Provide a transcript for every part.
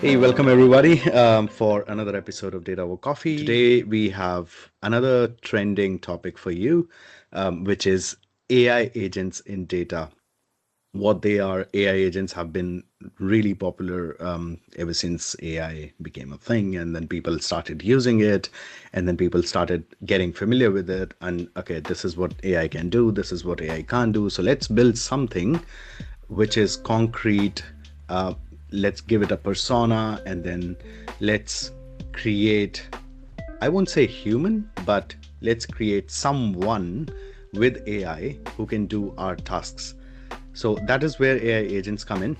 Hey, welcome everybody for another episode of Data Over Coffee. Today we have another trending topic for you, which is AI agents in data. What they are, AI agents have been really popular ever since AI became a thing, and then people started using it, and then people started getting familiar with it. And okay, this is what AI can do, this is what AI can't do. So let's build something which is concrete. Let's give it a persona, and then let's create, I won't say human, but let's create someone with AI who can do our tasks. So that is where AI agents come in.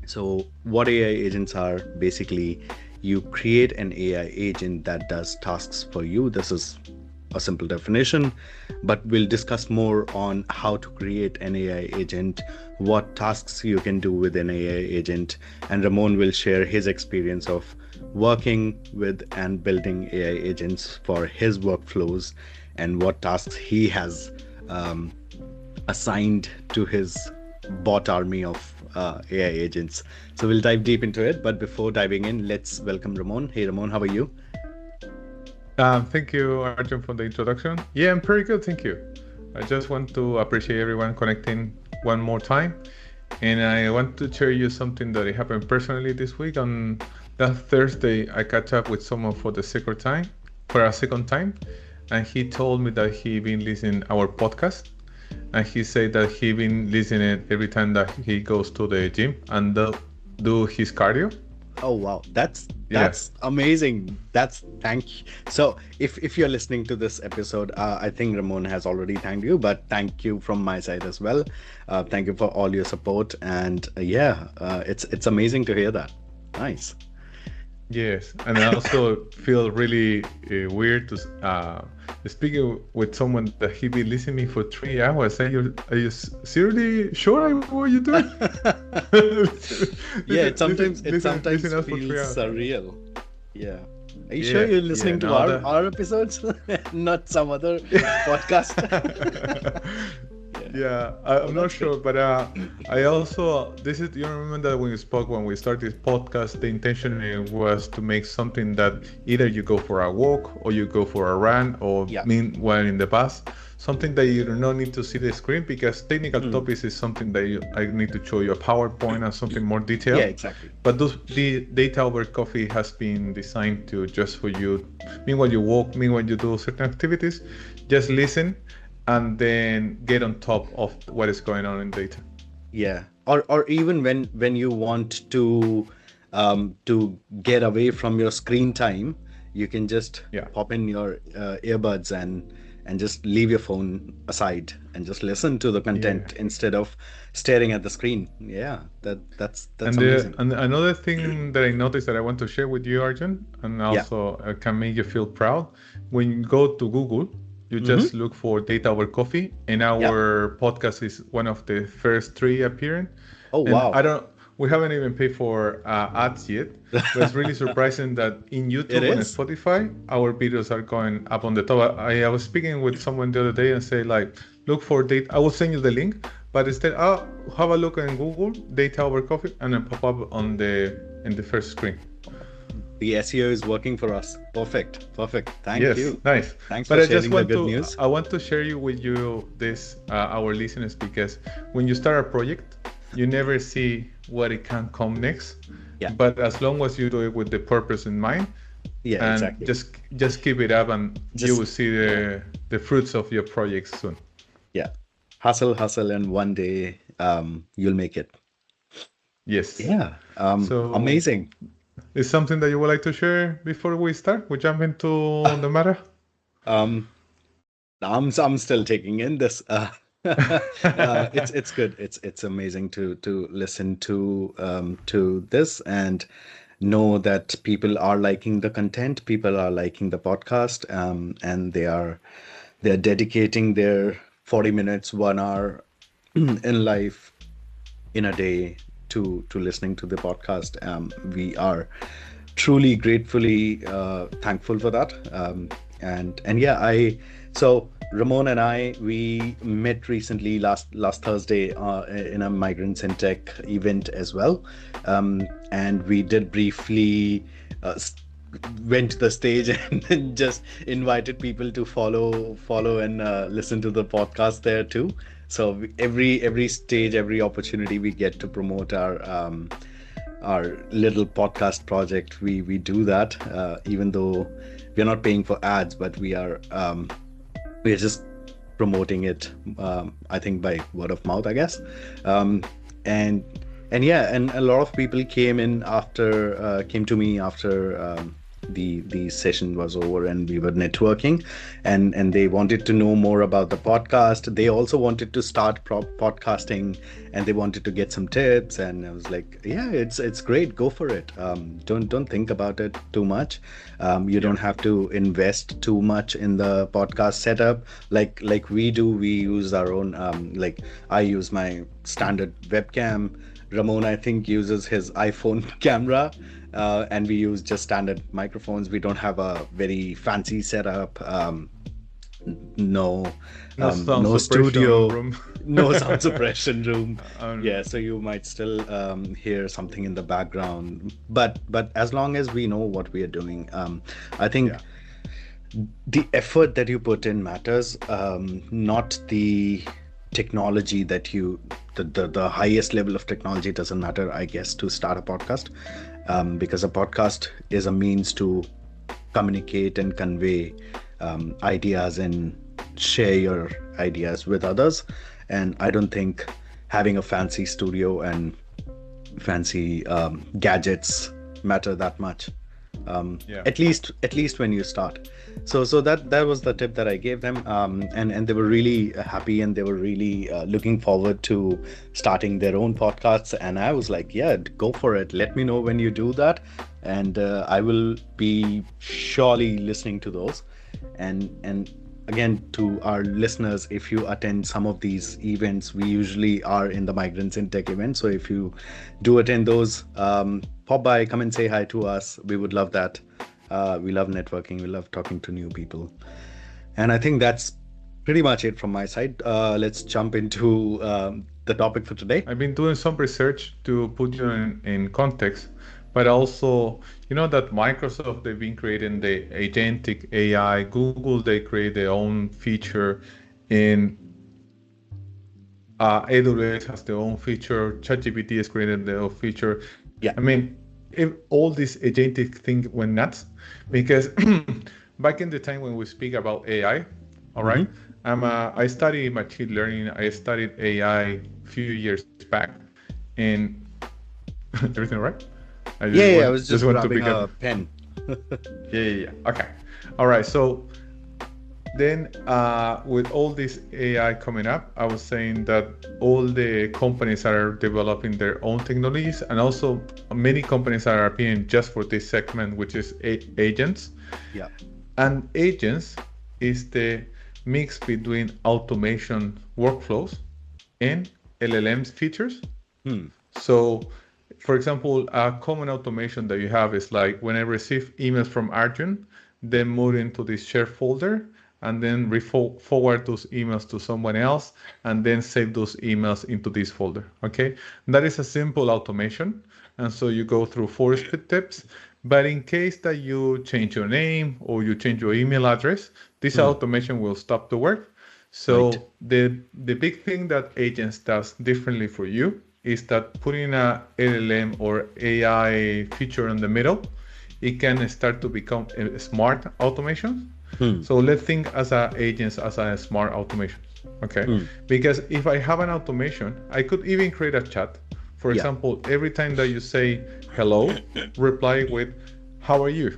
So what AI agents are, basically, you create an AI agent that does tasks for you. This is a simple definition, but we'll discuss more on how to create an AI agent, what tasks you can do with an AI agent, and Ramon will share his experience of working with and building AI agents for his workflows and what tasks he has assigned to his bot army of AI agents. So we'll dive deep into it, but before diving in, let's welcome Ramon. Hey Ramon, how are you? Thank you, Arjun, for the introduction. Yeah, I'm pretty good, thank you. I just want to appreciate everyone connecting one more time. And I want to share you something that happened personally this week. On that Thursday, I catch up with someone for a second time. And he told me that he been listening our podcast. And he said that he been listening every time that he goes to the gym and do his cardio. Oh wow, that's amazing. Thank you. So if you're listening to this episode, I think Ramon has already thanked you, but thank you from my side as well. Thank you for all your support, and it's amazing to hear that. Nice. Yes, and I also feel really weird to speaking with someone that he been listening to me for 3 hours. Are you seriously sure what you doing? Yeah, it sometimes feels surreal. Yeah. Are you sure you're listening to our episodes, not some other podcast? Yeah, I'm not sure, but I also, you remember that when we started this podcast, the intention was to make something that either you go for a walk or you go for a run, or meanwhile in the bus, something that you do not need to see the screen, because technical topics is something that I need to show you a PowerPoint and something more detailed. Yeah, exactly. But the data over coffee has been designed to just for you, meanwhile you walk, meanwhile you do certain activities, just listen and then get on top of what is going on in data. Yeah, or even when you want to get away from your screen time, you can just pop in your earbuds and just leave your phone aside and just listen to the content instead of staring at the screen. Yeah, that's amazing. And another thing that I noticed that I want to share with you, Arjun, and also can make you feel proud, when you go to Google, you just look for Data Over Coffee, and our podcast is one of the first 3 appearing. Oh, and wow. We haven't even paid for ads yet, but it's really surprising that in YouTube and Spotify, our videos are going up on the top. I was speaking with someone the other day and say, like, look for data. I will send you the link, but instead, have a look in Google, Data Over Coffee, and then pop up in the first screen. The SEO is working for us. Perfect. Thank you. Yes, nice. Thanks for sharing the good news. I want to share with you this, our listeners, because when you start a project, you never see what it can come next. Yeah. But as long as you do it with the purpose in mind, exactly. Just keep it up, and you will see the fruits of your project soon. Yeah. Hustle, and one day you'll make it. Yes. Yeah. So amazing. Is something that you would like to share before we start? We jump into the matter. I'm still taking in this. It's good. It's amazing to listen to this and know that people are liking the content, people are liking the podcast, and they're dedicating their 40 minutes, 1 hour in life in a day to listening to the podcast. We are truly gratefully thankful for that. And yeah, so Ramon and I, we met recently last Thursday in a Migrants in Tech event as well, and we did briefly uh, s- went to the stage and then just invited people to follow and listen to the podcast there too. So every stage, every opportunity we get to promote our little podcast project, we do that, even though we're not paying for ads, but we're just promoting it, I think by word of mouth, I guess. um, and and yeah, and a lot of people came to me after the session was over and we were networking, and they wanted to know more about the podcast. They also wanted to start podcasting, and they wanted to get some tips, and I was like, yeah, it's great, go for it. Don't think about it too much. You Yeah. don't have to invest too much in the podcast setup like we do. We use our own, like I use my standard webcam. Ramon, I think, uses his iPhone camera, and we use just standard microphones. We don't have a very fancy setup. No, No sound no suppression studio, room. no sound suppression room. um, Yeah, so you might still hear something in the background, but as long as we know what we are doing, I think yeah. the effort that you put in matters, not the technology that the highest level of technology doesn't matter, I guess, to start a podcast, because a podcast is a means to communicate and convey ideas and share your ideas with others. And I don't think having a fancy studio and fancy gadgets matter that much, Yeah. at least when you start. So that was the tip that I gave them, and they were really happy, and they were really looking forward to starting their own podcasts. And I was like, yeah, go for it, let me know when you do that, and I will be surely listening to those. And again, to our listeners, if you attend some of these events, we usually are in the Migrants in Tech event, so if you do attend those, pop by, come and say hi to us. We would love that. We love networking, we love talking to new people. And I think that's pretty much it from my side. Let's jump into the topic for today. I've been doing some research to put you in context, but also, you know that Microsoft, they've been creating the agentic AI. Google, they create their own feature. In AWS has their own feature. ChatGPT has created their own feature. Yeah. I mean, if all this agentic thing went nuts, because back in the time when we speak about AI, all right, Mm-hmm. I studied machine learning. I studied AI a few years back, and everything all right? I Yeah, I was just just want to grabbing pick up. a pen. Yeah. Okay. All right. So then, with all this AI coming up, I was saying that all the companies are developing their own technologies, and also many companies are appearing just for this segment, which is agents. Yeah. And agents is the mix between automation workflows and LLMs features. Hmm. So, for example, a common automation that you have is like when I receive emails from Arjun, then move into this share folder and then forward those emails to someone else and then save those emails into this folder. Okay, that is a simple automation. And so you go through 4 steps. But in case that you change your name or you change your email address, this Hmm. automation will stop the work. Right. So the big thing that agents does differently for you is that putting a LLM or AI feature in the middle, it can start to become a smart automation. Hmm. So let's think as a agents as a smart automation. Okay, Hmm. because if I have an automation, I could even create a chat. For Yeah. example, every time that you say hello, reply with how are you?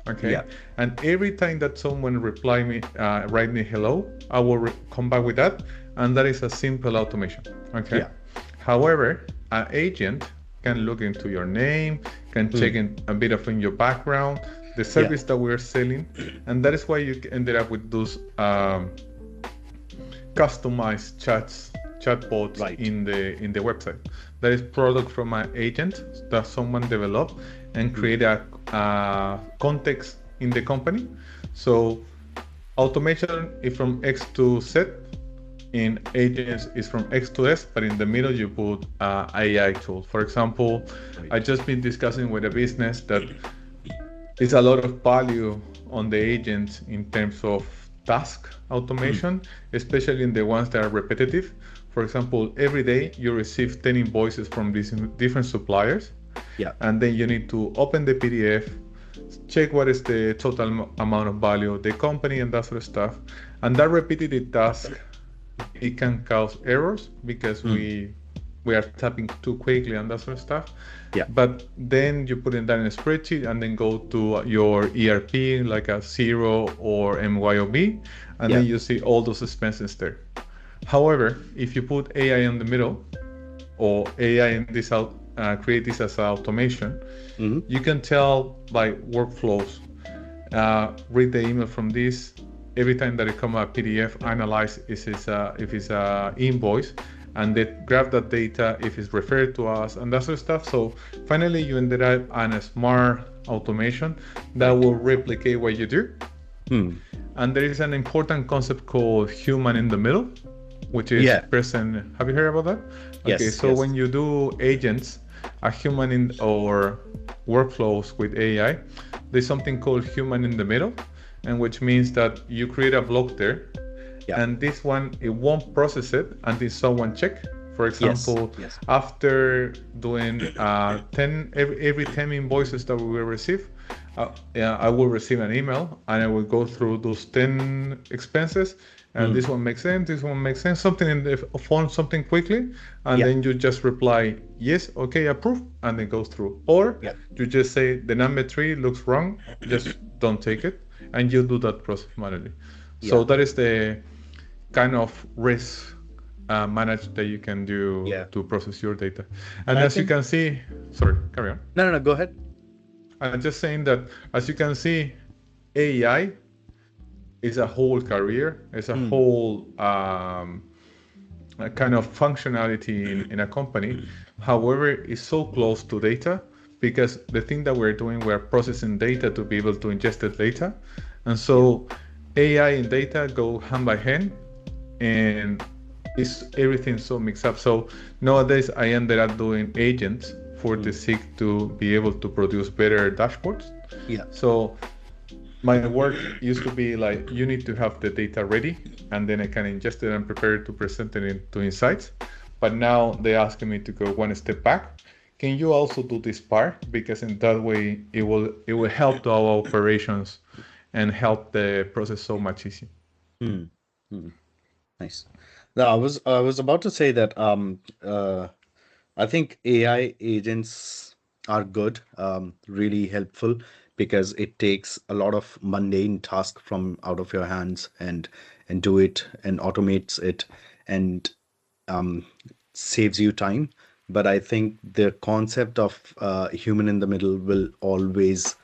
Okay, Yeah. and every time that someone write me hello, I will come back with that, and that is a simple automation. Okay. Yeah. However, an agent can look into your name, can check Hmm. in a bit of in your background, the Yeah. service that we're selling, and that is why you ended up with those customized chatbots Right. in the website. That is product from an agent that someone developed and create a context in the company. So Automation is from X to Z. In agents is from X to S, but in the middle you put AI tool. For example, I just been discussing with a business that is a lot of value on the agents in terms of task automation, especially in the ones that are repetitive. For example, every day you receive 10 invoices from these different suppliers, Yeah. and then you need to open the PDF, check what is the total amount of value, the company, and that sort of stuff. And that repetitive task, it can cause errors because we are tapping too quickly and that sort of stuff. Yeah. But then you put it down in a spreadsheet and then go to your ERP like a Xero or MYOB, and then you see all those expenses there. However, if you put AI in the middle, or AI in this create this as automation, you can tell by workflows, read the email from this. Every time that it comes a PDF, analyze if it's a invoice, and then grab that data if it's referred to us and that sort of stuff. So finally, you ended up on a smart automation that will replicate what you do. And there is an important concept called human in the middle, which is present. Have you heard about that? Yes. Okay, so when you do agents, a human in or workflows with AI, there's something called human in the middle, and which means that you create a block there, and this one, it won't process it until someone check. For example, after doing 10 every 10 invoices that we will receive, I will receive an email and I will go through those 10 expenses, and this one makes sense, this one makes sense, something in the phone, something quickly, and then you just reply yes, okay, approve, and then goes through. Or you just say the number 3 looks wrong, just don't take it, and you do that process manually. So that is the kind of risk manage that you can do to process your data. And as you can see, sorry, carry on. No, go ahead. I'm just saying that, as you can see, AI is a whole career, it's a whole kind of functionality in a company. However, it's so close to data, because the thing that we're doing, we're processing data to be able to ingest the data. And so AI and data go hand by hand, and everything so mixed up. So nowadays I ended up doing agents for the sake to be able to produce better dashboards. So my work used to be like, you need to have the data ready, and then I can ingest it and prepare it to present it into insights. But now they're asking me to go one step back. Can you also do this part? Because in that way it will help to our operations and help the process so much easier. Nice. Now, I was about to say that I think AI agents are good, really helpful, because it takes a lot of mundane tasks from out of your hands and do it and automates it and saves you time. But I think the concept of human in the middle will always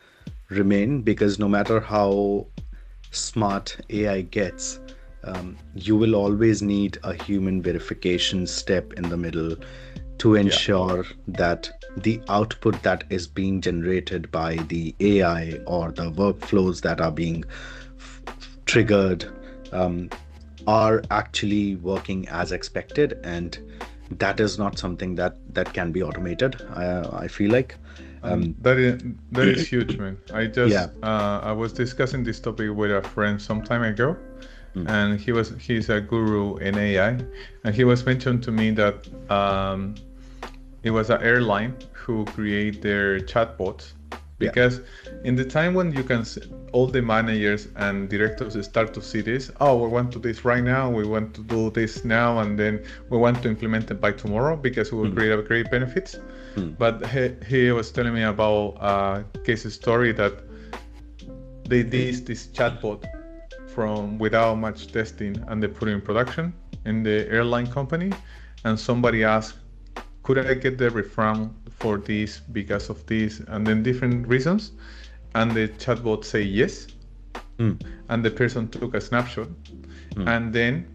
remain, because no matter how smart AI gets, you will always need a human verification step in the middle to ensure that the output that is being generated by the AI or the workflows that are being triggered are actually working as expected, and that is not something that can be automated. I feel like that is huge, man. I was discussing this topic with a friend some time ago, and he's a guru in AI, and he was mentioned to me that it was an airline who create their chatbots, because in the time when you can see, all the managers and directors start to see this, we want to do this right now, we want to do this now, and then we want to implement it by tomorrow because we will create great benefits. But he was telling me about a case story that they did this chatbot from without much testing, and they put it in production in the airline company, and somebody asked, could I get the refund for this because of this, and then different reasons, and the chatbot say yes, and the person took a snapshot, and then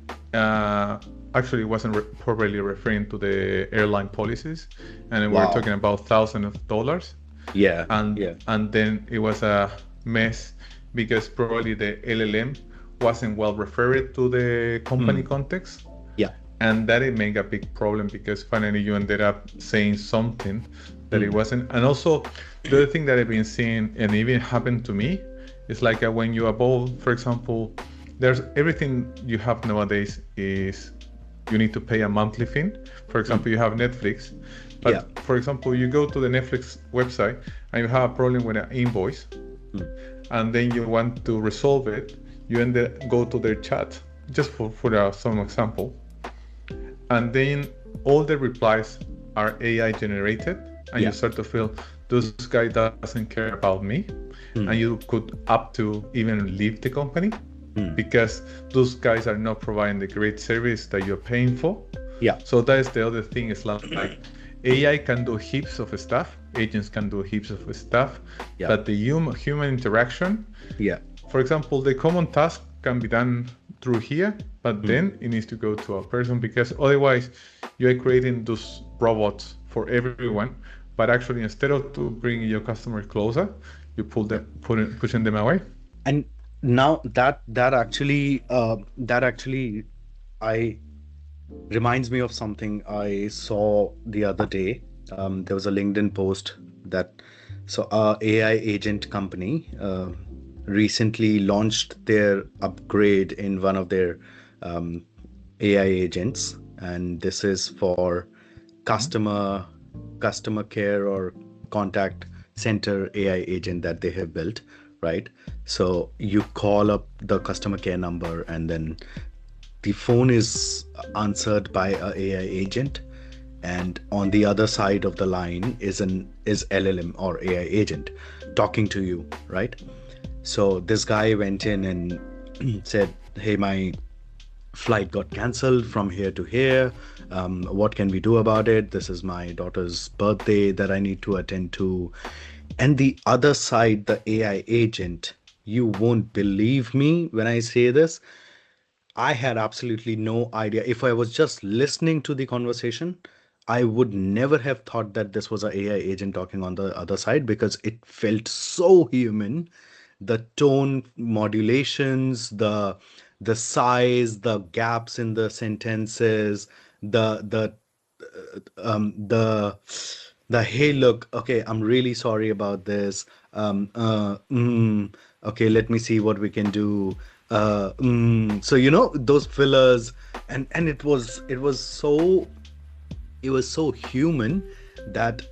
actually it wasn't properly referring to the airline policies, and we're talking about thousands of dollars. And then it was a mess, because probably the LLM wasn't well referred to the company context. Yeah. And that it made a big problem because finally you ended up saying something that it wasn't. And also the other thing that I've been seeing, and even happened to me, is like when you evolve, for example, there's everything you have nowadays is you need to pay a monthly fee. For example, you have Netflix, but for example, you go to the Netflix website and you have a problem with an invoice, and then you want to resolve it, you go to their chat, just for some example, and then all the replies are AI generated, and you start to feel this guy doesn't care about me, and you could up to even leave the company because those guys are not providing the great service that you're paying for. Yeah. So that is the other thing. It's like AI can do heaps of stuff, agents can do heaps of stuff, but the human interaction, for example, the common task can be done through here, but then it needs to go to a person, because otherwise you're creating those robots for everyone, but actually instead of to bringing your customer closer, you pushing them away. And now that actually I reminds me of something I saw the other day. There was a LinkedIn post that a AI agent company recently launched their upgrade in one of their AI agents, and this is for customer care or contact center AI agent that they have built, right? So you call up the customer care number, and then the phone is answered by a AI agent, and on the other side of the line is LLM or AI agent talking to you, right? So this guy went in and said, hey, my flight got cancelled from here to here. What can we do about it? This is my daughter's birthday that I need to attend to. And the other side, the AI agent, you won't believe me when I say this, I had absolutely no idea. If I was just listening to the conversation, I would never have thought that this was an AI agent talking on the other side, because it felt so human. The tone modulations, the size, the gaps in the sentences, the hey, look, okay, I'm really sorry about this. Okay, let me see what we can do. So those fillers, and it was so human that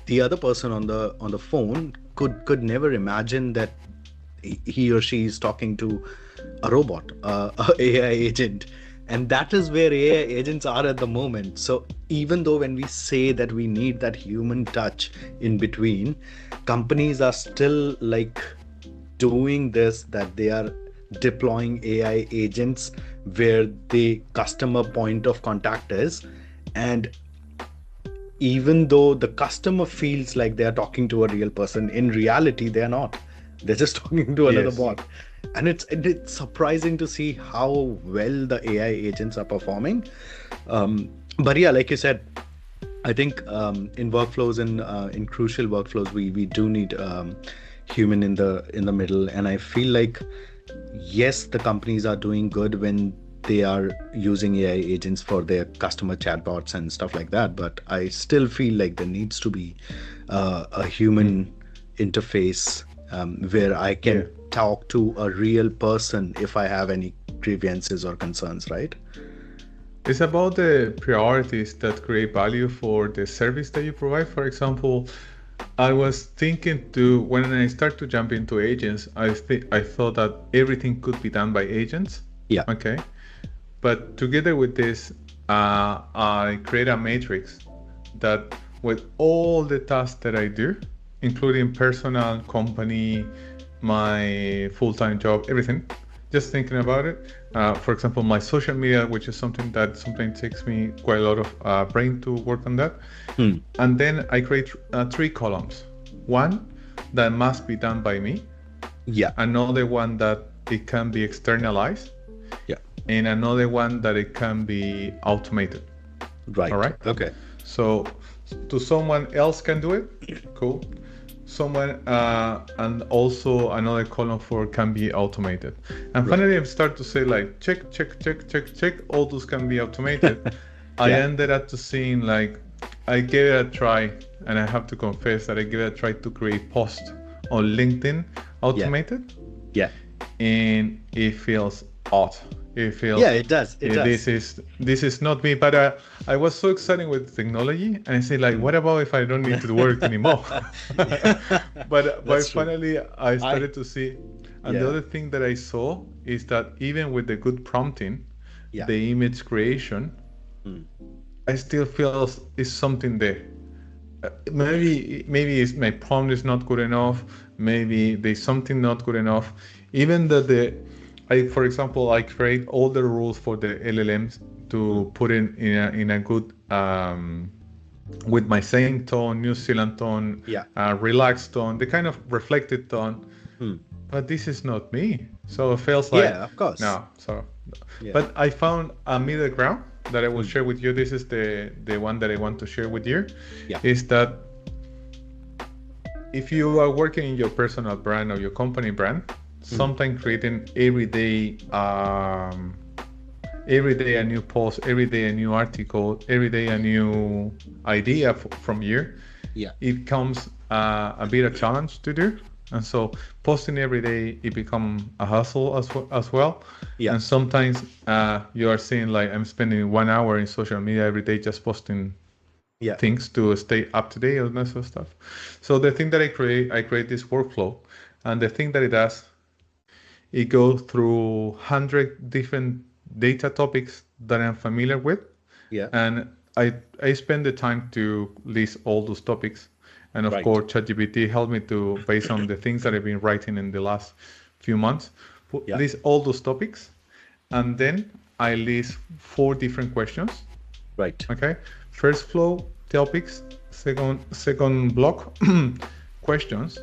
the other person on the phone could never imagine that he or she is talking to a robot, a AI agent. And that is where AI agents are at the moment. So even though when we say that we need that human touch in between, companies are still like doing this, that they are deploying AI agents where the customer point of contact is. And even though the customer feels like they are talking to a real person, in reality, they are not. They're just talking to another bot. And it's surprising to see how well the AI agents are performing. But yeah, like you said, I think in workflows and in crucial workflows, we do need human in the middle. And I feel like, yes, the companies are doing good when they are using AI agents for their customer chatbots and stuff like that. But I still feel like there needs to be a human interface where I can talk to a real person if I have any grievances or concerns, right? It's about the priorities that create value for the service that you provide. For example, I was thinking when I start to jump into agents, I thought that everything could be done by agents. Yeah. Okay. But together with this, I create a matrix that with all the tasks that I do, including personal, company, my full-time job, everything, just thinking about it. For example, my social media, which is something that sometimes takes me quite a lot of brain to work on that. And then I create 3 columns. One that must be done by me. Yeah. Another one that it can be externalized. Yeah. And another one that it can be automated. Right. All right. Okay. So someone else can do it. Cool. someone, and also another column for can be automated. And finally, I start to say like check, check, check, check, check. All those can be automated. I ended up to seeing like I gave it a try, and I have to confess that I gave it a try to create post on LinkedIn automated. Yeah. And it feels odd. It feels it does. It does. This is not me. But I was so excited with technology, and I said like, what about if I don't need to work anymore? But finally, I started to see. And the other thing that I saw is that even with the good prompting, the image creation, I still feel is something there. Maybe it's my prompt is not good enough. Maybe there's something not good enough. Even for example, I create all the rules for the LLMs to put in a good with my same tone, New Zealand tone, relaxed tone, the kind of reflected tone. But this is not me. So it feels like of course. No. So, but I found a middle ground that I will share with you. This is the one that I want to share with you. Is that if you are working in your personal brand or your company brand, sometimes creating every day a new post, every day a new article, every day a new idea from you, it becomes a bit of challenge to do. And so posting every day, it becomes a hustle as well. And sometimes you are seeing like I'm spending 1 hour in social media every day just posting things to stay up to date and that sort of stuff. So the thing that I create this workflow, and the thing that it does, it goes through 100 different data topics that I'm familiar with. And I spend the time to list all those topics. And of course, ChatGPT helped me to, based on the things that I've been writing in the last few months, list all those topics. And then I list 4 different questions. Okay. First flow topics, second block questions.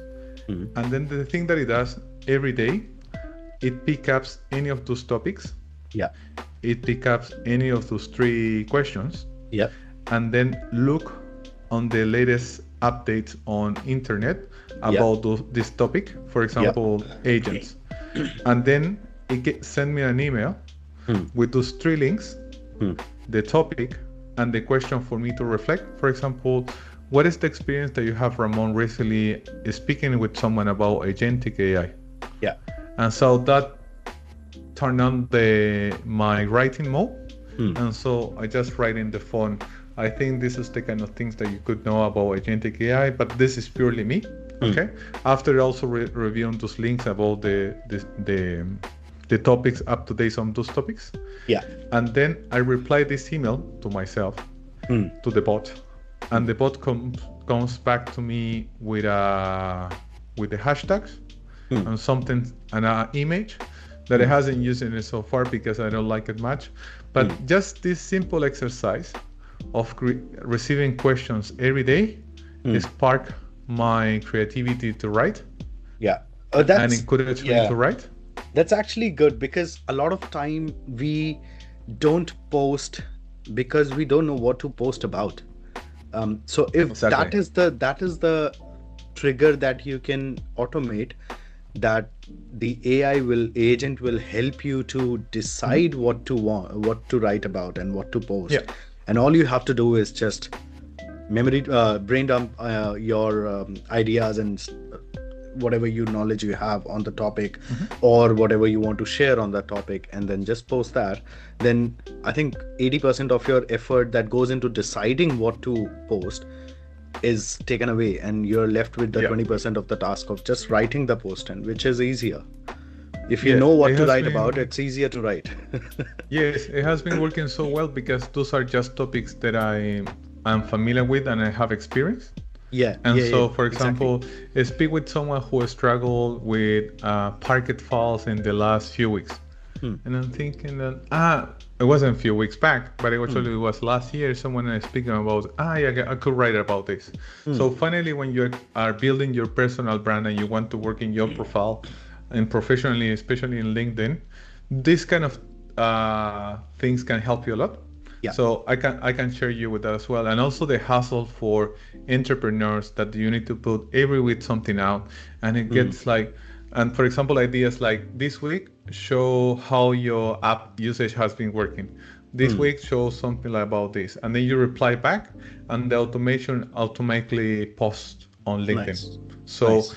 And then the thing that it does every day, it picks up any of those topics. It picks up any of those 3 questions. And then look on the latest updates on internet about this topic, for example, agents. And then it send me an email with those 3 links, the topic and the question for me to reflect. For example, what is the experience that you have, Ramon, recently speaking with someone about agentic AI? And so that turned on my writing mode. And so I just write in the phone, I think this is the kind of things that you could know about agentic AI, but this is purely me. Okay. After also reviewing those links about the topics up to date on those topics. And then I reply this email to myself, to the bot, and the bot comes back to me with the hashtags and something, and an image that I hasn't used in it so far because I don't like it much. But just this simple exercise of receiving questions every day spark my creativity to write. And encourage me to write. That's actually good, because a lot of time we don't post because we don't know what to post about. So if that is the trigger that you can automate, that the agent will help you to decide what to write about and what to post. And all you have to do is just brain dump your ideas and whatever knowledge you have on the topic, or whatever you want to share on that topic, and then just post that. Then I think 80% of your effort that goes into deciding what to post is taken away, and you're left with the 20% of the task of just writing the post, and which is easier. If you know what to write about, it's easier to write. Yes, it has been working so well because those are just topics that I am familiar with and I have experience. For example, speak with someone who struggled with parquet files in the last few weeks. And I'm thinking that, it wasn't a few weeks back, but it was last year, someone is speaking about, I could write about this. So finally, when you are building your personal brand and you want to work in your profile and professionally, especially in LinkedIn, this kind of things can help you a lot. Yeah. So I can share you with that as well. And also the hassle for entrepreneurs that you need to put every week something out, and it Mm. gets like, and for example, ideas like this week show how your app usage has been working. This Mm. week show something like about this, and then you reply back, and the automation automatically posts on LinkedIn. Nice. So Nice.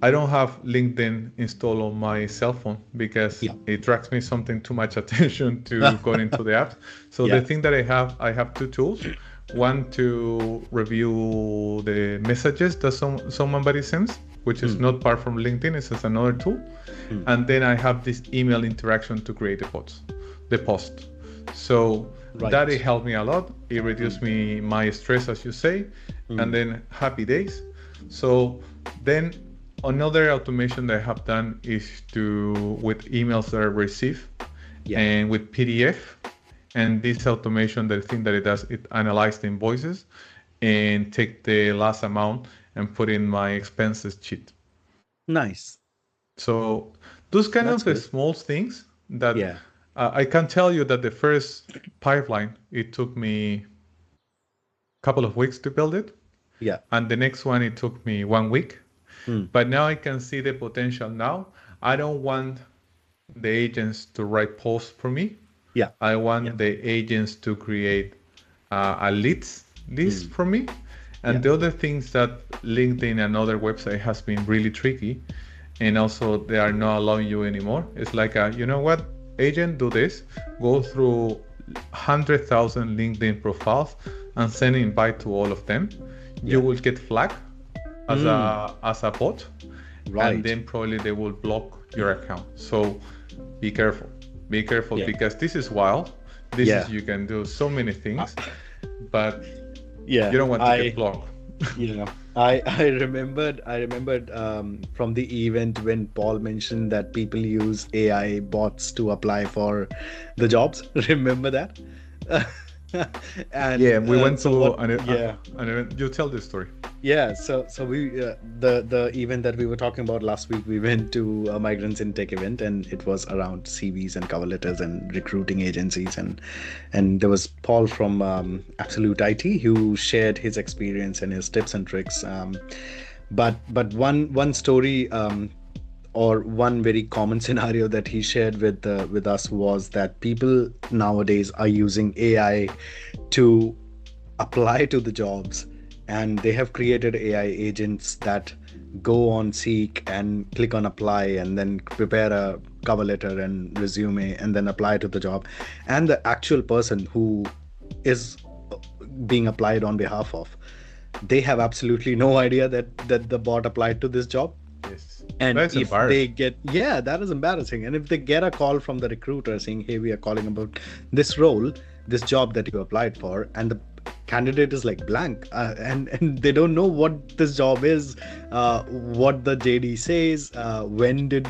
I don't have LinkedIn installed on my cell phone because Yeah. it drags me something too much attention to go into the apps. So the Yeah. thing that I have two tools. One to review the messages that somebody sends, which is Mm. not part from LinkedIn. It's just another tool. Mm. And then I have this email interaction to create the post. So that it Right. helped me a lot. It Mm. reduced me my stress, as you say, and Mm. then happy days. So then another automation that I have done is to with emails that I receive Yeah. and with PDF. And this automation, the thing that it does, it analyzes the invoices and take the last amount and put in my expenses sheet. Nice. So those kind That's of good. small things that Yeah. I can tell you that the first pipeline, it took me a couple of weeks to build it. Yeah. And the next one, it took me 1 week. Mm. But now I can see the potential now. I don't want the agents to write posts for me. Yeah. I Yeah. want the agents to create a leads list Mm. for me. Yeah. And the other things that LinkedIn and other website has been really tricky, and also they are not allowing you anymore. It's like, you know what, agent, do this, go through 100,000 LinkedIn profiles and send an invite to all of them. You Yeah. will get flagged as Mm. a bot, and Right. then probably they will block your account. So be careful. Be careful Yeah. because this is wild. This is Yeah. you can do so many Uh, things, but yeah. you don't want to get blocked. Yeah. I remembered from the event when Paul mentioned that people use AI bots to apply for the jobs. Remember that? And Yeah, we went so to what? Yeah. an event. You tell this story. Yeah, so we the event that we were talking about last week, we went to a Migrants in Tech event, and it was around CVs and cover letters and recruiting agencies, and there was Paul from Absolute IT who shared his experience and his tips and tricks. But one story, or one very common scenario that he shared with us was that people nowadays are using AI to apply to the jobs, and they have created AI agents that go on Seek and click on apply and then prepare a cover letter and resume and then apply to the job, and the actual person who is being applied on behalf of, they have absolutely no idea that the bot applied to this job. Yes, And that's if they embarrassing. get, yeah, that is embarrassing. And if they get a call from the recruiter saying, hey, we are calling about this role, this job that you applied for, and the candidate is like blank, and they don't know what this job is, what the JD says, when did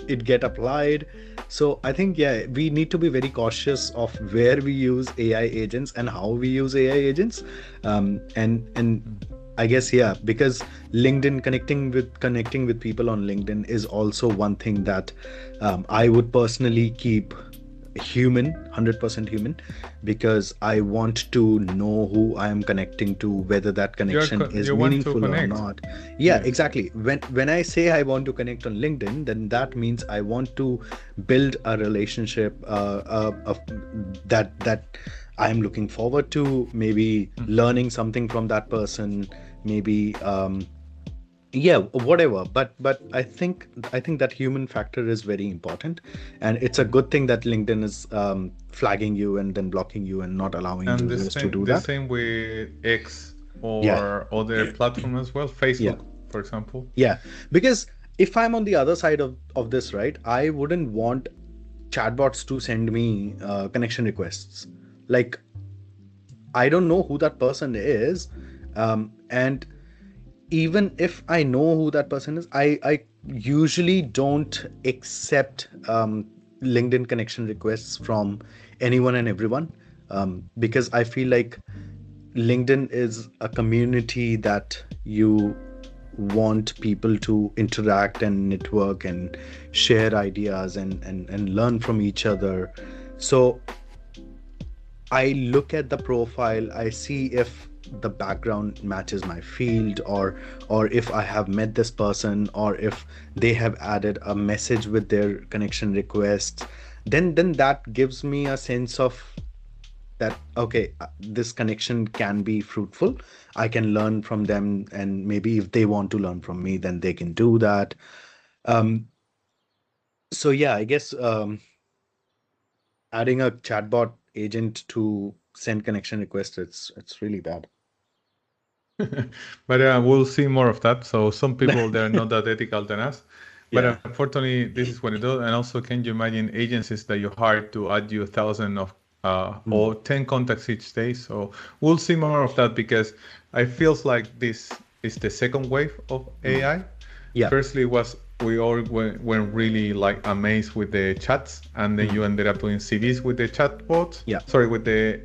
it get applied. So I think, yeah, we need to be very cautious of where we use AI agents and how we use AI agents. And I guess, yeah, because LinkedIn, connecting with people on LinkedIn is also one thing that I would personally keep human, 100% human, because I want to know who I am connecting to, whether that connection is You want to meaningful or connect. not. Yeah, Yes. exactly. When I say I want to connect on LinkedIn, then that means I want to build a relationship, of that I am looking forward to, maybe learning something from that person, maybe yeah, whatever. But I think that human factor is very important, and it's a good thing that LinkedIn is flagging you and then blocking you and not allowing And users to do the that. same with X Yeah. or other platform as well, Yeah. Facebook, for example. Yeah, because if I'm on the other side of this, right, I wouldn't want chatbots to send me connection requests. Like, I don't know who that person is, and even if I know who that person is, I usually don't accept LinkedIn connection requests from anyone and everyone, because I feel like LinkedIn is a community that you want people to interact and network and share ideas and learn from each other. So I look at the profile, I see if the background matches my field, or if I have met this person, or if they have added a message with their connection request. Then that gives me a sense of that, okay, this connection can be fruitful. I can learn from them, and maybe if they want to learn from me, then they can do that. um so yeah, I guess adding a chatbot agent to send connection requests, it's really bad. But we'll see more of that. So some people, they're not that ethical than us. But Yeah. unfortunately, this is what it does. And also, can you imagine agencies that you hire to add you 1,000 of Mm. or 10 contacts each day? So we'll see more of that because I feels like this is the second wave of Mm. AI. Yeah. Firstly, was we all went really like amazed with the chats, and then you Mm. ended up doing CVs with the chatbots. Yeah. Sorry, with the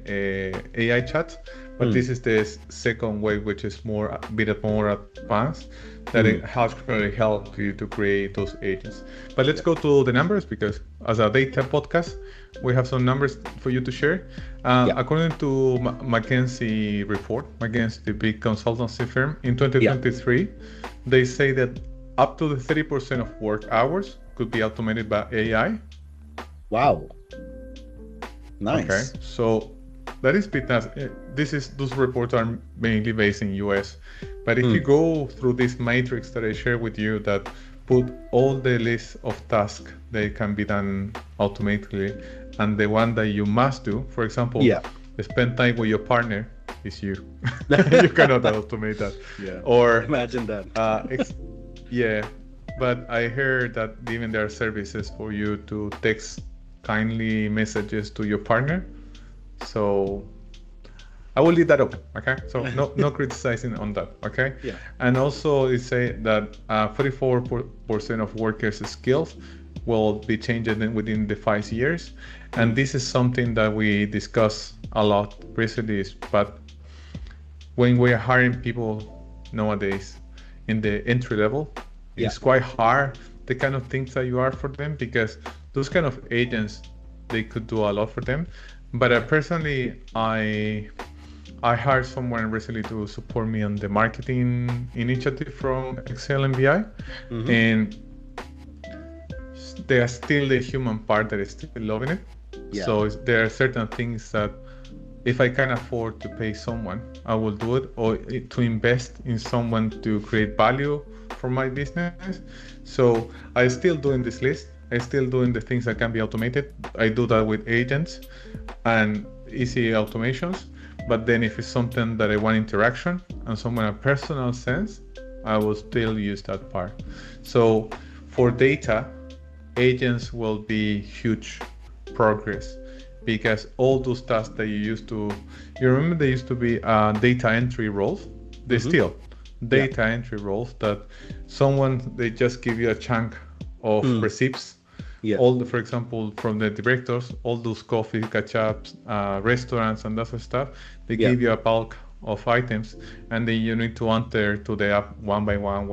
AI chats. But Mm. this is the second wave, which is more a bit more advanced, that it Mm. has really helped you to create those agents. But let's Yeah. go to the numbers because as a data podcast, we have some numbers for you to share. Yeah. According to McKinsey report, McKinsey, the big consultancy firm, in Yeah. 2023, they say that up to the 30% of work hours could be automated by AI. Wow. Okay, Nice. so that is bit nice. Those reports are mainly based in US, but if you Mm. go through this matrix that I shared with you that put all the list of tasks that can be done automatically, and the one that you must do, for example, Yeah. spend time with your partner is you. You cannot automate that. Yeah. Or Imagine that. yeah, but I heard that even there are services for you to text kindly messages to your partner. So I will leave that open, okay? So no criticizing on that, okay? Yeah. And also it say that 44% of workers' skills will be changing within the 5 years. And this is something that we discuss a lot recently, but when we are hiring people nowadays in the entry level, Yeah. it's quite hard the kind of things that you are for them because those kind of agents, they could do a lot for them. But personally, I hired someone recently to support me on the marketing initiative from Excel and BI, Mm-hmm. and there's still the human part that is still loving it. Yeah. So there are certain things that if I can afford to pay someone, I will do it, or to invest in someone to create value for my business. So I still doing this list. I still doing the things that can be automated. I do that with agents and easy automations. But then if it's something that I want interaction and someone a personal sense, I will still use that part. So for data, agents will be huge progress because all those tasks that you remember they used to be data entry roles. They still data entry roles that they just give you a chunk of receipts. Yeah. For example, from the directors, all those coffee, catch-ups, restaurants, and that sort of stuff, they Yeah. give you a bulk of items, and then you need to enter to the app one by one,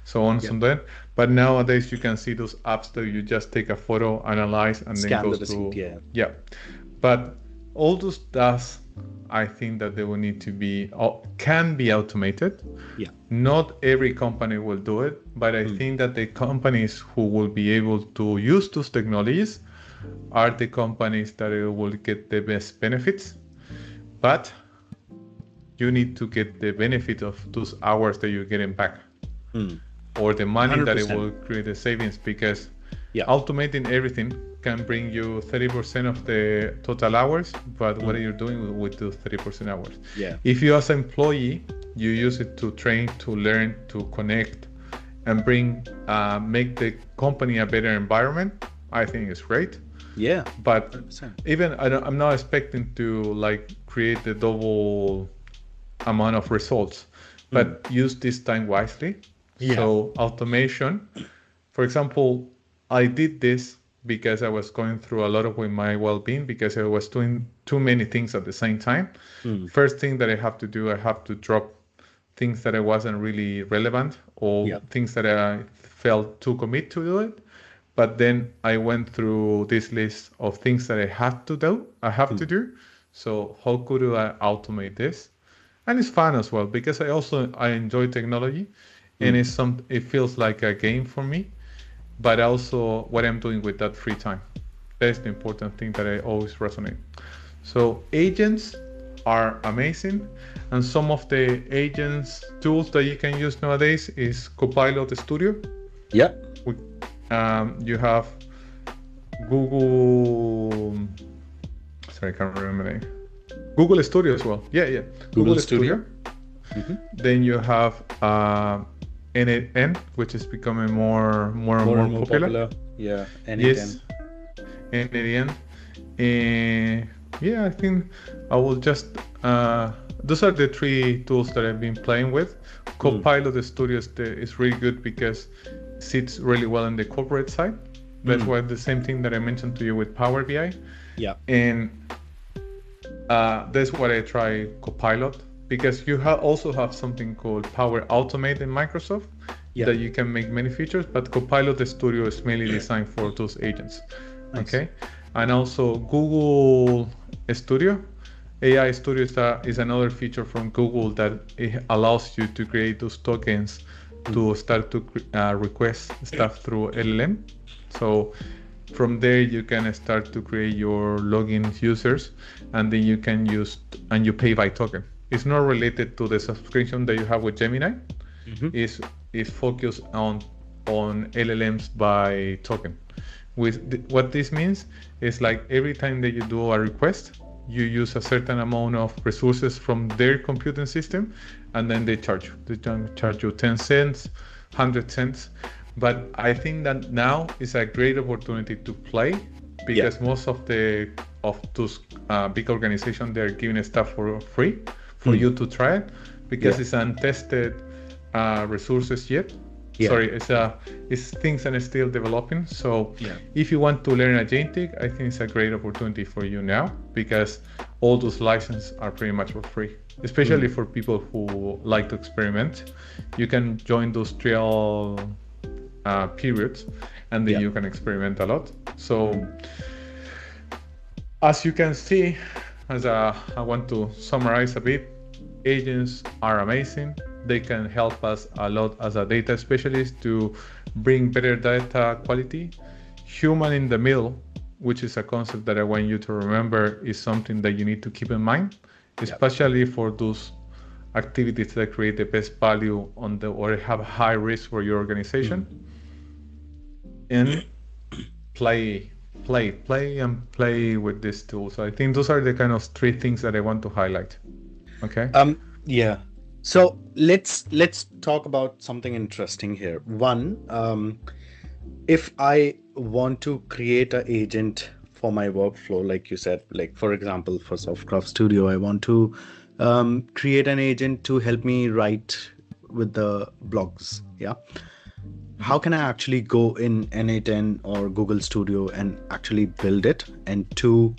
so on and so on. But nowadays, you can see those apps that you just take a photo, analyze, and then Scan the goes receipt. to Yeah. But all those tasks, I think that they will need to can be automated. Yeah. Not every company will do it, but I think that the companies who will be able to use those technologies are the companies that will get the best benefits. But you need to get the benefit of those hours that you're getting back, or the money that it 100%. will create the savings, because Yeah. automating everything can bring you 30% of the total hours, but what are you doing with those 30% hours? Yeah. If you as an employee, you use it to train, to learn, to connect, and make the company a better environment, I think it's great. Yeah. But 100%. even I'm not expecting to like create the double amount of results, but use this time wisely. Yeah. So automation, for example, I did this because I was going through a lot of with my well-being because I was doing too many things at the same time. First thing that I have to do, I have to drop things that I wasn't really relevant or things that I felt too commit to do it. But then I went through this list of things that I have to do, So how could I automate this? And it's fun as well because I enjoy technology, and it feels like a game for me. But also what I'm doing with that free time. That's the important thing that I always resonate. So agents are amazing, and some of the agents tools that you can use nowadays is Copilot Studio. Yeah. You have Google. Sorry, I can't remember the name. Google Studio as well. Yeah. Google Studio. Then you have N8N, which is becoming more and more popular. Yeah, N8N. Yes, N8N. Yeah, I think I will just. Those are the three tools that I've been playing with. Copilot Studio is really good because it sits really well on the corporate side. That's why the same thing that I mentioned to you with Power BI. Yeah. And that's what I try Copilot, because you also have something called Power Automate in Microsoft that you can make many features, but Copilot Studio is mainly designed for those agents. Nice. Okay, and also Google Studio, AI Studio is another feature from Google that it allows you to create those tokens to start to request stuff through LLM. So from there you can start to create your login users, and then you can use and you pay by token. It's not related to the subscription that you have with Gemini. It's focused on LLMs by token. What this means is like every time that you do a request, you use a certain amount of resources from their computing system, and then they charge you. They charge you 10 cents, 100 cents. But I think that now is a great opportunity to play, because most of those big organizations, they're giving stuff for free for you to try it, because it's untested resources yet. Sorry, it's things that are still developing. So if you want to learn agentic, I think it's a great opportunity for you now, because all those licenses are pretty much for free, especially for people who like to experiment. You can join those trial periods, and then you can experiment a lot. So as you can see, I want to summarize a bit, agents are amazing. They can help us a lot as a data specialist to bring better data quality. Human in the middle, which is a concept that I want you to remember, is something that you need to keep in mind, especially for those activities that create the best value or have a high risk for your organization. And play with this tool. So I think those are the kind of three things that I want to highlight. Okay. So let's talk about something interesting here. One, if I want to create an agent for my workflow, like you said, like for example, for Softcraft Studio, I want to create an agent to help me write with the blogs. Yeah. How can I actually go in N8N or Google Studio and actually build it? And two,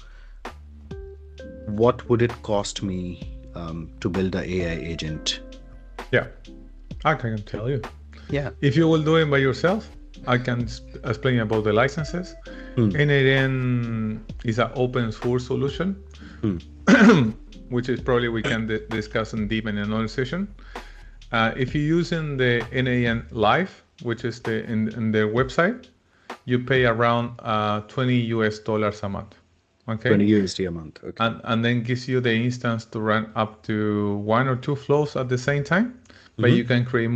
what would it cost me to build an AI agent? Yeah, I can tell you. Yeah. If you will do it by yourself, I can explain about the licenses. N8N is an open source solution, which is probably we can discuss in deep in another session. If you're using the N8N Live, which is in their website, you pay around $20 a month. Okay. 20 USD a month. Okay. And then gives you the instance to run up to 1 or 2 flows at the same time. But you can create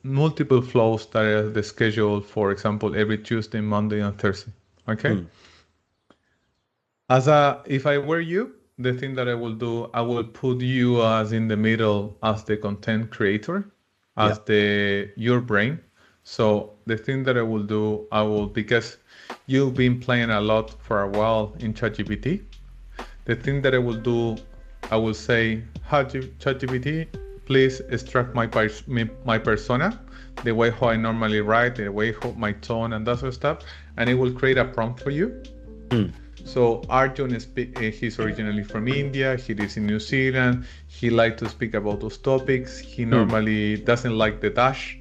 multiple flows that are the schedule, for example, every Tuesday, Monday, and Thursday. Okay. If I were you, the thing that I will do, I will put you as in the middle as the content creator, as your brain. So the thing that I will do, because you've been playing a lot for a while in ChatGPT. The thing that I will do, I will say, ChatGPT, please extract my persona, the way how I normally write, the way how my tone and that sort of stuff, and it will create a prompt for you. So Arjun he's originally from India. He lives in New Zealand. He likes to speak about those topics. He normally doesn't like the dash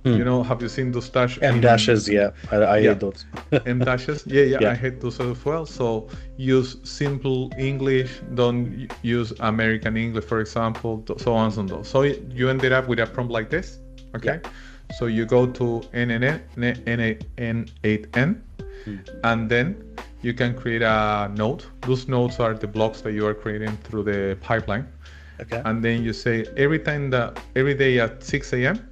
You know, have you seen those dash M dashes, yeah. I yeah, hate those. M dashes? Yeah, I Yeah. hate those as well. So use simple English, don't use American English, for example, so on and so on. So you ended up with a prompt like this, Yeah. okay? So you go to N8N, and then you can create a note. Those notes are the blocks that you are creating through the pipeline. Okay. And then you say every day at 6 a.m.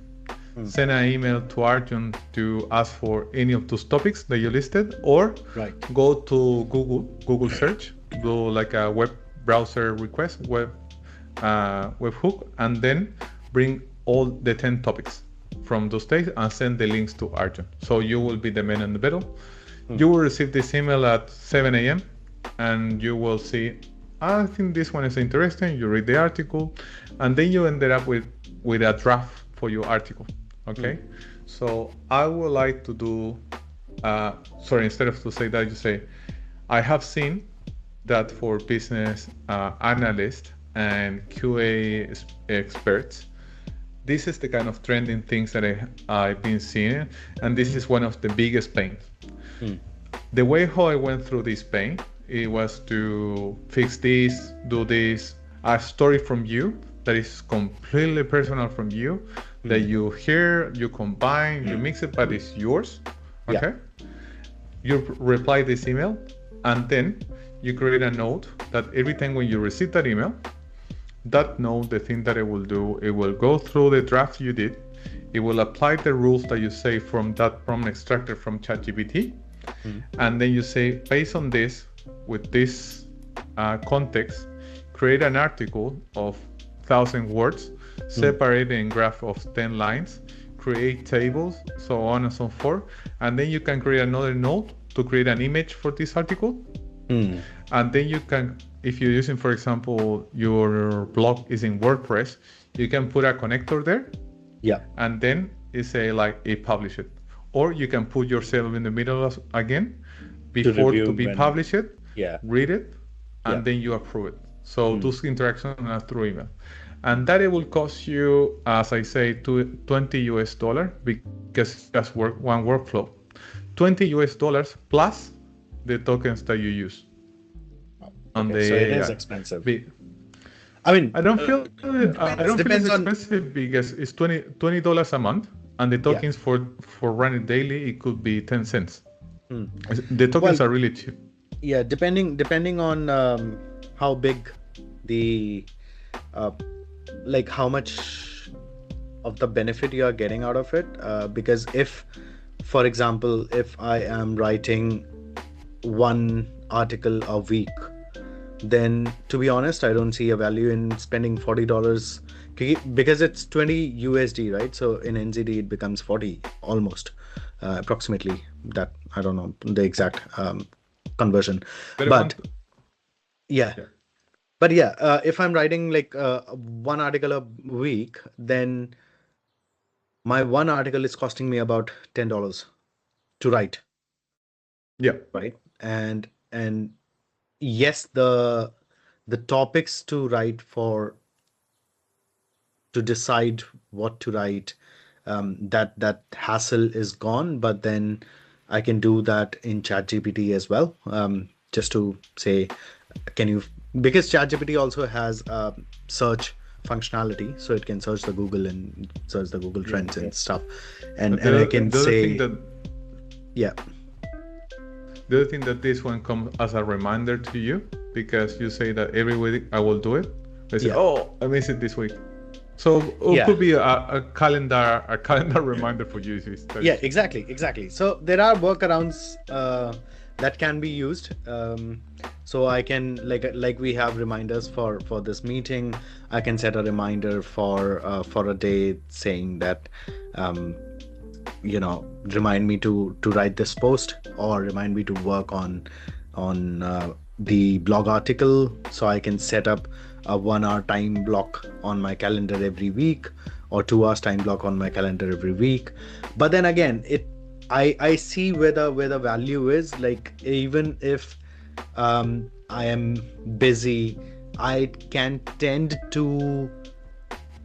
send an email to Arjun to ask for any of those topics that you listed, or Right. go to Google search, do like a web browser request, webhook, and then bring all the 10 topics from those days and send the links to Arjun. So you will be the man in the middle. You will receive this email at 7 a.m. and you will see, I think this one is interesting. You read the article, and then you ended up with a draft for your article. Okay, so I would like to do, instead of to say that, you say, I have seen that for business analysts and QA experts, this is the kind of trending things that I've been seeing, and this is one of the biggest pains. The way how I went through this pain, it was to fix this, do this, a story from you that is completely personal from you, that you hear, you combine, you mix it, but it's yours. Okay? Yeah. You reply this email, and then you create a note that every time when you receive that email, that note, the thing that it will do, it will go through the draft you did, it will apply the rules that you say from that prompt extracted from ChatGPT, and then you say, based on this, with this context, create an article of 1,000 words, separate in graph of 10 lines, create tables, so on and so forth, and then you can create another note to create an image for this article. And then you can, if you're using, for example, your blog is in WordPress, you can put a connector there. Yeah. And then it say like it publish it. Or you can put yourself in the middle again before to be published. Yeah. Read it, and then you approve it. So those interactions are through email. And that it will cost you, as I say, $20 because that's one workflow. $20 plus the tokens that you use. Okay, so it is expensive. I mean, I don't feel it's expensive because it's $20 a month, and the tokens for running daily, it could be 10 cents. The tokens are really cheap. Yeah, depending on how big the like how much of the benefit you are getting out of it, because if, for example, if I am writing one article a week, then to be honest, I don't see a value in spending $40 because it's 20 USD, right? So in NZD it becomes 40 almost, approximately. That I don't know the exact conversion, but yeah. But yeah, if I'm writing like one article a week, then my one article is costing me about $10 to write. Yeah. Right. And yes, the topics to write to decide what to write, that hassle is gone. But then I can do that in ChatGPT as well. Just to say, because ChatGPT also has search functionality, so it can search the Google and search the Google Trends and stuff. And I can say, yeah. The other thing that this one comes as a reminder to you, because you say that every week I will do it. I say, I missed it this week. So it could be a calendar reminder for you. Yeah, exactly. So there are workarounds that can be used. So I can like we have reminders for this meeting. I can set a reminder for a day saying that remind me to write this post, or remind me to work on the blog article. So I can set up a 1 hour time block on my calendar every week, or 2 hours time block on my calendar every week. But then again, I see where the value is. Like, even if I am busy, I can tend to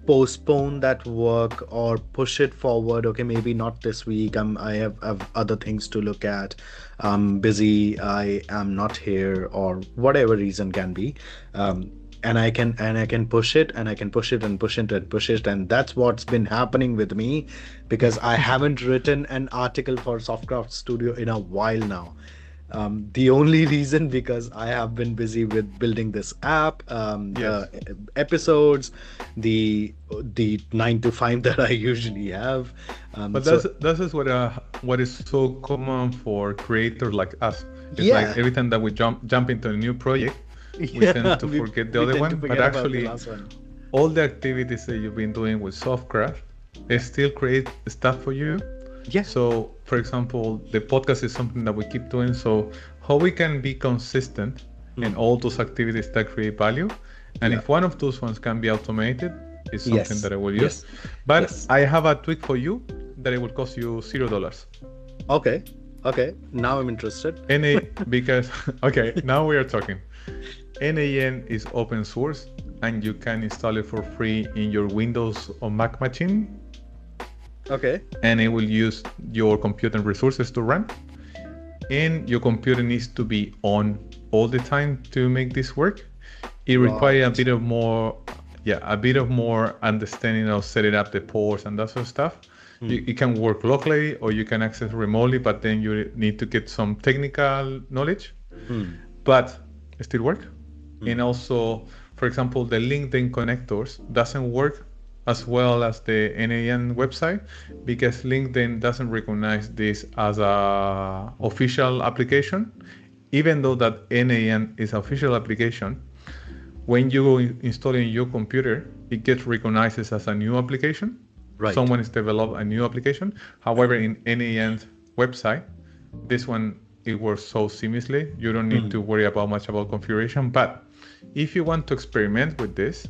postpone that work or push it forward. Okay, maybe not this week. I have other things to look at. I'm busy. I am not here, or whatever reason can be. And I can push it, and I can push it and push it and push it, and that's what's been happening with me, because I haven't written an article for Softcraft Studio in a while now. The only reason, because I have been busy with building this app, Yes. the episodes, the 9 to 5 that I usually have. But So that's is what is so common for creators like us. It's like yeah, every time that we jump into a new project, we yeah, tend to forget the we other tend to one. But forget about the actually, last one. all the activities that you've been doing with Softcraft, they still create stuff for you. Yeah. So, for example, the podcast is something that we keep doing. So, how we can be consistent in all those activities that create value, and Yeah. if one of those ones can be automated, is something Yes. that I will use. Yes. But Yes. I have a tweak for you that it will cost you $0. Okay. Okay. Now I'm interested. NA because okay, now we are talking. NAN is open source and you can install it for free in your Windows or Mac machine, Okay. and it will use your computing resources to run. And your computer needs to be on all the time to make this work. It requires a bit of more, a bit of more understanding of setting up the ports and that sort of stuff. It can work locally or you can access remotely, but then you need to get some technical knowledge. But it still work. And also, for example, the LinkedIn connectors doesn't work as well as the NAN website because LinkedIn doesn't recognize this as a official application, even though that NAN is an official application. When you install it in your computer, it gets recognized as a new application. Right. Someone has developed a new application. However, in NAN website, this one, it works so seamlessly. You don't need to worry about much about configuration. But if you want to experiment with this,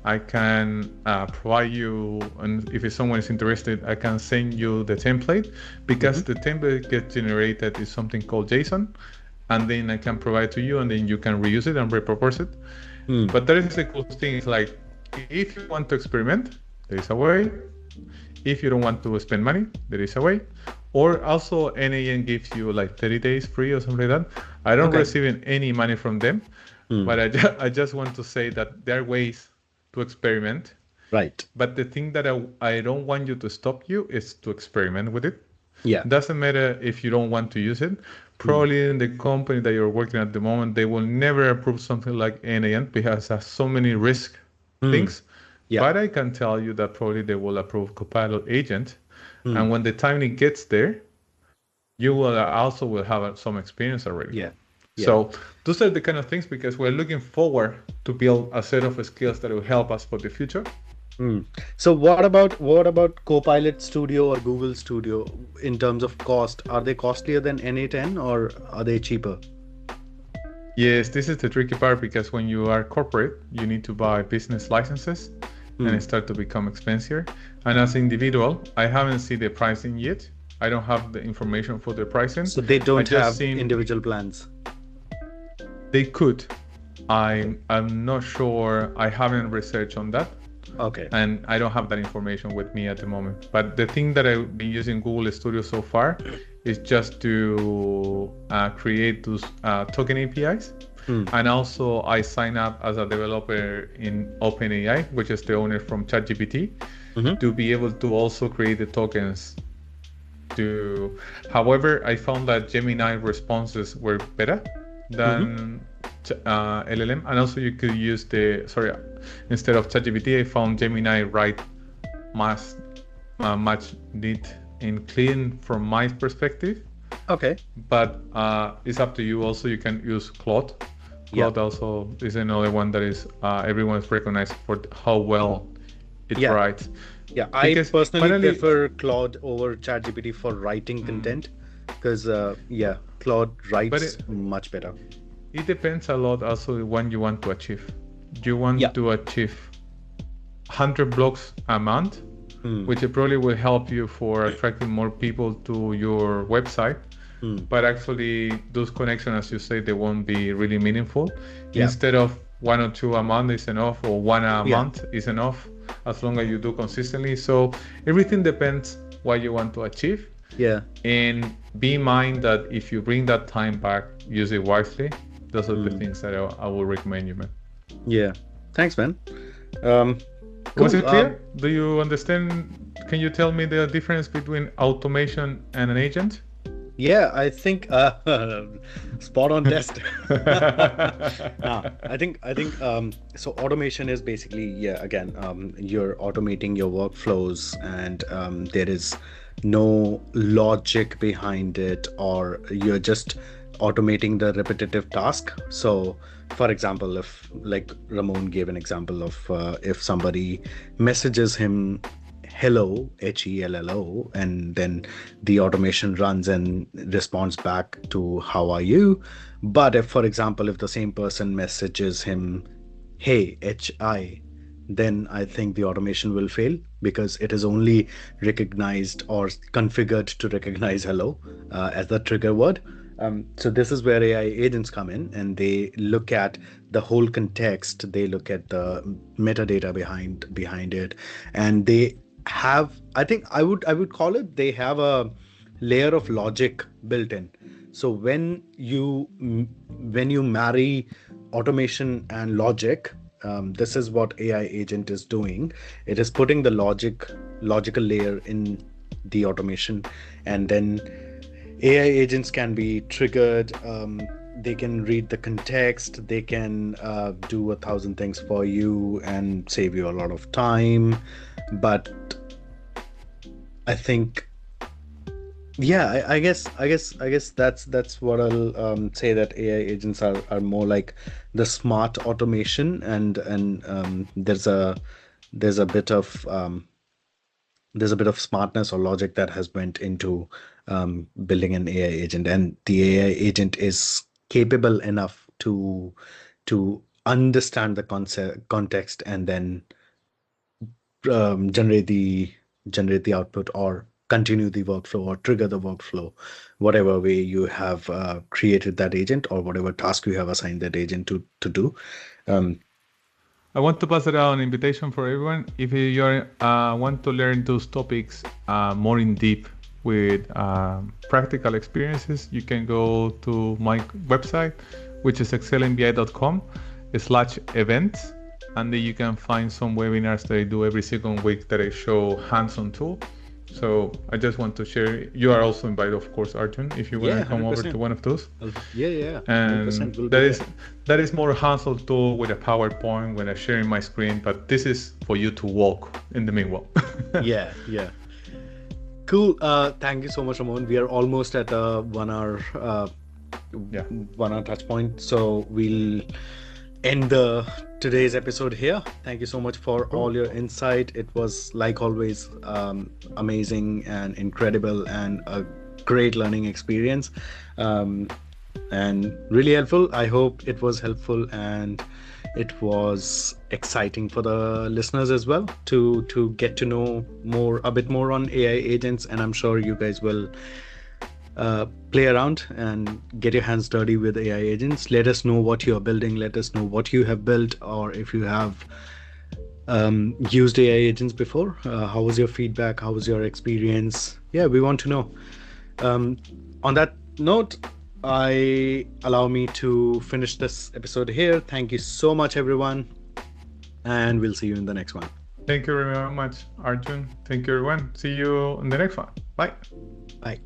I can provide you, and if someone is interested, I can send you the template because the template gets generated is something called JSON, and then I can provide to you, and then you can reuse it and repurpose it. But there is a cool thing. It's like if you want to experiment, there is a way. If you don't want to spend money, there is a way. Or also NAN gives you like 30 days free or something like that. I don't receive any money from them, but I just want to say that there are ways to experiment. Right. But the thing that I don't want you to stop you is to experiment with it. Yeah. Doesn't matter if you don't want to use it. Probably in the company that you're working at the moment, they will never approve something like NAN because it has so many risk things. Yeah. But I can tell you that probably they will approve Copilot agent. And when the time it gets there, you will have some experience already. Yeah. So those are the kind of things because we're looking forward to build a set of skills that will help us for the future. So what about Copilot Studio or Google Studio in terms of cost? Are they costlier than NA10 or are they cheaper? Yes, this is the tricky part because when you are corporate, you need to buy business licenses and it start to become expensive. And as an individual, I haven't seen the pricing yet. I don't have the information for the pricing. So they don't have individual plans. They could. I'm not sure. I haven't researched on that. Okay. And I don't have that information with me at the moment. But the thing that I've been using Google Studio so far is just to create those token APIs. And also I sign up as a developer in OpenAI, which is the owner from ChatGPT, to be able to also create the tokens. However, I found that Gemini responses were better than LLM, and also you could use instead of ChatGPT, I found Gemini write much neat and clean from my perspective. Okay. But it's up to you. Also, you can use Claude. Claude also is another one that is everyone's recognized for how well it writes. Yeah, I personally prefer Claude over ChatGPT for writing content because Claude writes much better. It depends a lot also what you want to achieve. Do you want to achieve 100 blogs a month, which probably will help you for attracting more people to your website, but actually those connections, as you say, they won't be really meaningful. Instead of 1 or 2 a month is enough, or 1 a month is enough. as long as you do consistently. So everything depends what you want to achieve. Yeah. And be in mind that if you bring that time back, use it wisely. Those are the things that I will recommend you, man. Yeah. Thanks, man. Was Cool. it clear? Do you understand? Can you tell me the difference between automation and an agent? Yeah, I think spot on test. I think so automation is basically, yeah, again, you're automating your workflows, and there is no logic behind it, or you're just automating the repetitive task. So for example, if, like Ramon gave an example of, if somebody messages him hello, HELLO, and then the automation runs and responds back to how are you. But if, for example, if the same person messages him hey, HI, then I think the automation will fail, because it is only recognized or configured to recognize hello as the trigger word. So this is where AI agents come in, and they look at the whole context. They look at the metadata behind it, and they have, I think I would call it, they have a layer of logic built in. So when you marry automation and logic, this is what AI agent is doing. It is putting the logical layer in the automation, and then AI agents can be triggered. They can read the context. They can do 1,000 things for you and save you a lot of time. But I think, yeah, I guess that's what I'll say, that AI agents are more like the smart automation, and there's a bit of smartness or logic that has went into building an AI agent, and the AI agent is capable enough to understand the context, and then generate the output, or continue the workflow, or trigger the workflow, whatever way you have created that agent, or whatever task you have assigned that agent to do. I want to pass it out an invitation for everyone. If you want to learn those topics more in deep with practical experiences, you can go to my website, which is excelmbi.com/events. And then you can find some webinars that I do every second week that I show hands-on tool. So I just want to share. You are also invited, of course, Arjun, if you want to come over to one of those. Yeah. And that is more hands-on tool with a PowerPoint when I'm sharing my screen. But this is for you to walk in the meanwhile. Yeah. Cool. Thank you so much, Ramon. We are almost at a 1 hour 1 hour touch point, so we'll end today's episode here. Thank you so much for all your insight. It was, like always, amazing and incredible, and a great learning experience, and really helpful. I hope it was helpful, and it was exciting for the listeners as well to get to know a bit more on AI agents. And I'm sure you guys will play around and get your hands dirty with AI agents. Let us know what you're building. Let us know what you have built, or if you have used AI agents before. How was your feedback? How was your experience? Yeah, we want to know. On that note, allow me to finish this episode here. Thank you so much, everyone, and we'll see you in the next one. Thank you very much, Arjun. Thank you, everyone. See you in the next one. Bye. Bye.